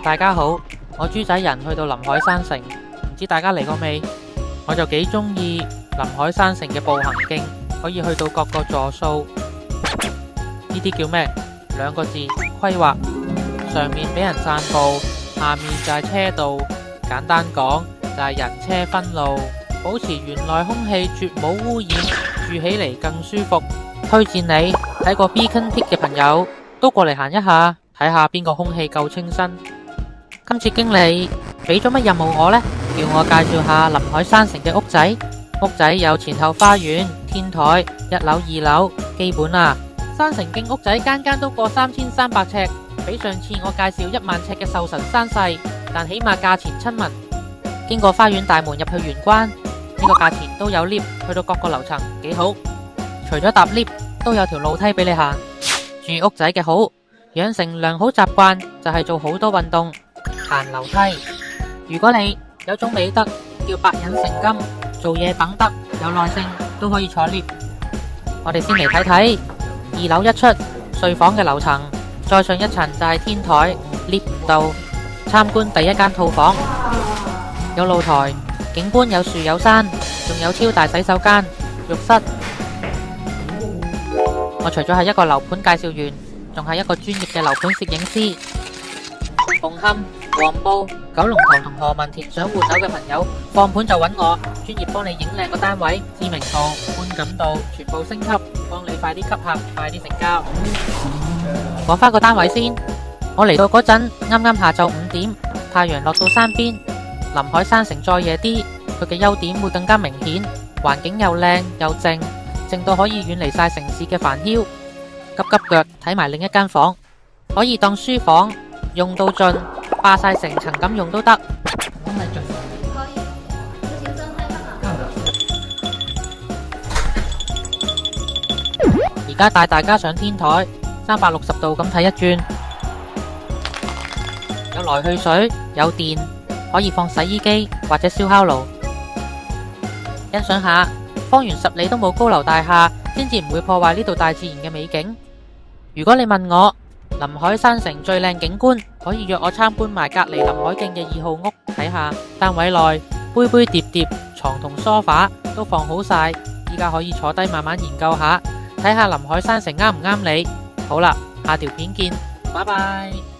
大家好，我豬仔人去到臨海山城，唔知大家嚟過未？我就幾中意臨海山城嘅步行徑，可以去到各個座數。呢啲叫咩？兩個字，規劃。上面俾人散步，下面就係車道。簡單講就係人車分路，保持園內空氣絕冇污染，住起嚟更舒服。推薦你睇過 Beacon Peak 嘅朋友都過嚟行一下，睇下邊個空氣夠清新。今次經理俾咗乜任務我呢？叫我介紹下臨海山城嘅屋仔。屋仔有前後花園、天台、1樓、2樓，基本啊。山城徑屋仔間間都過3300尺，比上次我介紹1萬尺嘅壽神山細，但起碼價錢親民。經過花園大門入去玄關，呢個價錢都有 lift 去到各個樓層，幾好。除咗搭 lift，都有條路梯俾你行。住屋仔嘅好，養成良好習慣就係做好多運動，行樓梯。如果你有種美德叫百忍成金，做嘢等得有耐性，都可以坐 lift。我哋先嚟睇睇2樓一出睡房嘅樓層，再上一層就係天台 lift 道。參觀第一間套房，有露台，景觀有樹有山，仲有超大洗手間、浴室。我除咗係一個樓盤介紹員，仲係一個專業嘅樓盤攝影師。紅磡、黃埔、九龍塘同何文田想換樓嘅朋友，放盤就揾我，專業幫你影靚個單位，知名度、觀感度全部升級，幫你快啲吸客，快啲成交。講返個單位先，我嚟到嗰陣啱啱下晝5點，太陽落到山邊。臨海山城再夜啲，佢嘅優點會更加明顯，環境又靚又靜，靜到可以遠離晒城市嘅煩囂。急急腳睇埋另一間房，可以當書房，用到盡，霸晒成層咁用都得。而家帶大家上天台，360度咁睇一轉，有來去水，有電，可以放洗衣機或者燒烤爐。欣賞下，方圓10里都冇高樓大廈，先至唔會破壞呢度大自然嘅美景。如果你問我臨海山城最靚景觀，可以約我參觀埋隔籬臨海徑嘅2號屋睇下。單位內杯杯碟碟，床同梳化都放好晒，依家可以坐低慢慢研究下，睇下臨海山城啱唔啱你。好啦，下條片見，拜拜。